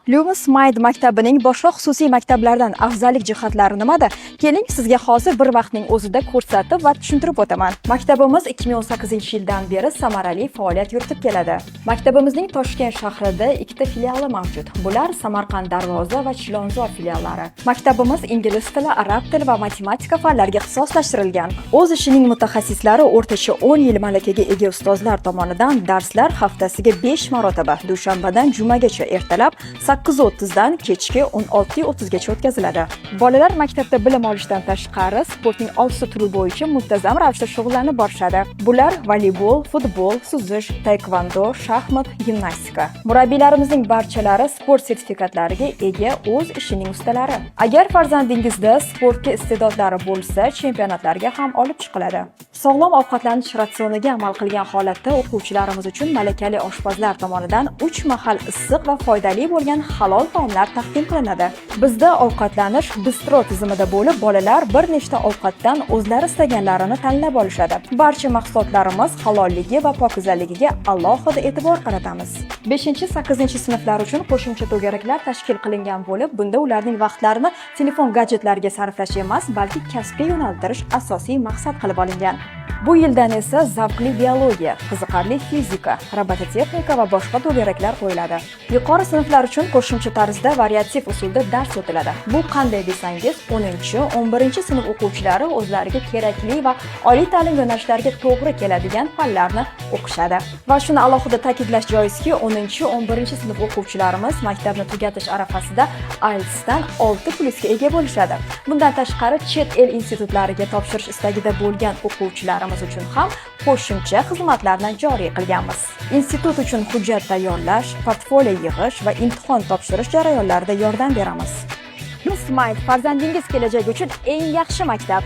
Lumis Mind maktabining boshqa xususiy maktablardan afzallik jihatlari nimada? Keling, sizga hozir bir vaqtning o'zida ko'rsatib va tushuntirib o'taman. Maktabimiz 2018-yildan beri samarali faoliyat yuritib keladi. Maktabimizning Toshkent shahrida ikkita filiali mavjud. Bular Samarqand Darvoza va Chilonzor filiallari. Maktabimiz ingliz tili, arab tili va matematika fanlariga ixtisoslashtirilgan. O'z ishining mutaxassislari o'rtacha 10 yil malakaga ega ustozlar tomonidan darslar haftasiga 5 marotaba, dushanbadan jumagacha ertalab 8:30 dan kechki 16:30 gacha o'tkaziladi. Bolalar maktabda bilim olishdan tashqari sportning 6 turi bo'yicha muntazam ravishda shug'ullanib borishadi. Bular voleybol, futbol, suzish, taekvondo, shaxmat, gimnastika. Murabbiylarimizning barchalari sport sertifikatlariga ega o'z ishining ustalari. Agar farzandingizda sportga iste'dodlari bo'lsa, chempionatlarga ham olib chiqiladi. Sog'lom ovqatlanish ratsioniga amal qilgan holatda o'quvchilarimiz uchun malakali oshpazlar tomonidan 3 mahal issiq va foydali bo'lgan halol taomlar taqdim qilinadi. Bizda ovqatlanish bistro tizimida bo'lib, bolalar bir nechta ovqatdan o'zlari istaganlarini tanlab olishadi. Barcha mahsulotlarimiz halolligi va pokizaligiga alohida e'tibor qaratamiz. 5-8 sinflar uchun qo'shimcha to'garaklar tashkil qilingan bo'lib, bunda ularning vaqtlarini telefon gadjetlariga sarflash emas, balki kasbga yo'naltirish asosiy maqsad qilib olingan. Bu yildan esa zavqli biologiya, qiziqarli fizika, robototexnika va boshqa to'garaklar qo'yiladi. Yuqori sinflar uchun qo'shimcha tarzda variativ usulda dars o'tiladi. Bu qanday desangiz, 10-11 sinf o'quvchilari o'zlariga kerakli va oliy ta'lim yo'nalishlariga to'g'ri keladigan fanlarni o'qishadi. Va shuni alohida ta'kidlash joizki, 10-11 sinf o'quvchilarimiz maktabni tugatish arafasida IELTSdan 6+ ga ega bo'lishadi. Bundan tashqari, chet el institutlariga topshirish istagida bo'lgan o'quvchilarimiz uchun ham qo'shimcha xizmatlarni joriy qilganmiz. Institut uchun hujjat tayyorlash, portfolio yig'ish va imtihon topshirish jarayonlarida yordam beramiz. Lumis Mind farzandingiz kelajagi uchun eng yaxshi maktab.